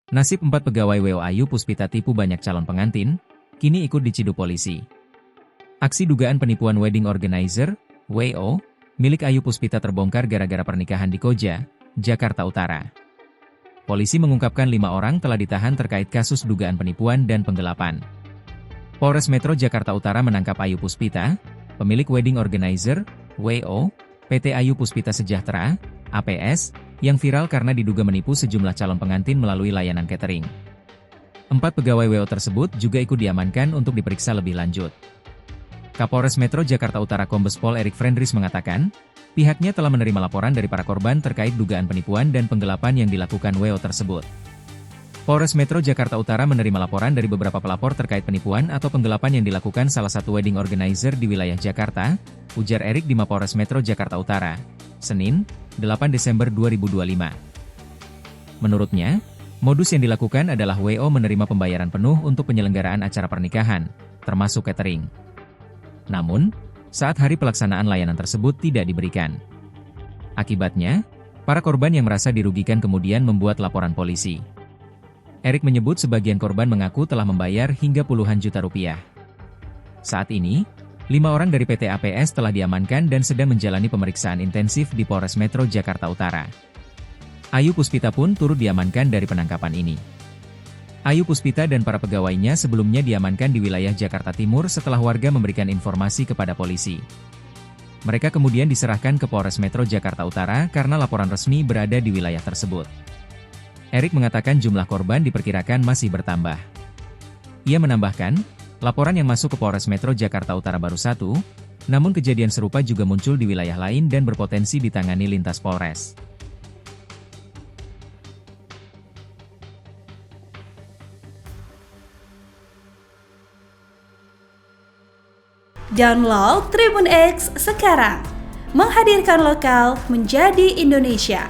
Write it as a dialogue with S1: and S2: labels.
S1: Nasib 4 pegawai WO Ayu Puspita tipu banyak calon pengantin, kini ikut diciduk polisi. Aksi dugaan penipuan wedding organizer, WO, milik Ayu Puspita terbongkar gara-gara pernikahan di Koja, Jakarta Utara. Polisi mengungkapkan 5 orang telah ditahan terkait kasus dugaan penipuan dan penggelapan. Polres Metro Jakarta Utara menangkap Ayu Puspita, pemilik wedding organizer, WO, PT Ayu Puspita Sejahtera, APS, yang viral karena diduga menipu sejumlah calon pengantin melalui layanan catering. 4 pegawai WO tersebut juga ikut diamankan untuk diperiksa lebih lanjut. Kapolres Metro Jakarta Utara Kombes Pol Erik Frendris mengatakan, pihaknya telah menerima laporan dari para korban terkait dugaan penipuan dan penggelapan yang dilakukan WO tersebut. Polres Metro Jakarta Utara menerima laporan dari beberapa pelapor terkait penipuan atau penggelapan yang dilakukan salah satu wedding organizer di wilayah Jakarta, ujar Erik di Mapolres Metro Jakarta Utara, Senin, 8 Desember 2025. Menurutnya, modus yang dilakukan adalah WO menerima pembayaran penuh untuk penyelenggaraan acara pernikahan, termasuk catering. Namun, saat hari pelaksanaan layanan tersebut tidak diberikan. Akibatnya, para korban yang merasa dirugikan kemudian membuat laporan polisi. Erik menyebut sebagian korban mengaku telah membayar hingga puluhan juta rupiah. Saat ini, 5 orang dari PT APS telah diamankan dan sedang menjalani pemeriksaan intensif di Polres Metro Jakarta Utara. Ayu Puspita pun turut diamankan dari penangkapan ini. Ayu Puspita dan para pegawainya sebelumnya diamankan di wilayah Jakarta Timur setelah warga memberikan informasi kepada polisi. Mereka kemudian diserahkan ke Polres Metro Jakarta Utara karena laporan resmi berada di wilayah tersebut. Erik mengatakan jumlah korban diperkirakan masih bertambah. Ia menambahkan, laporan yang masuk ke Polres Metro Jakarta Utara baru 1, namun kejadian serupa juga muncul di wilayah lain dan berpotensi ditangani lintas Polres.
S2: Download Tribun X sekarang, menghadirkan lokal menjadi Indonesia.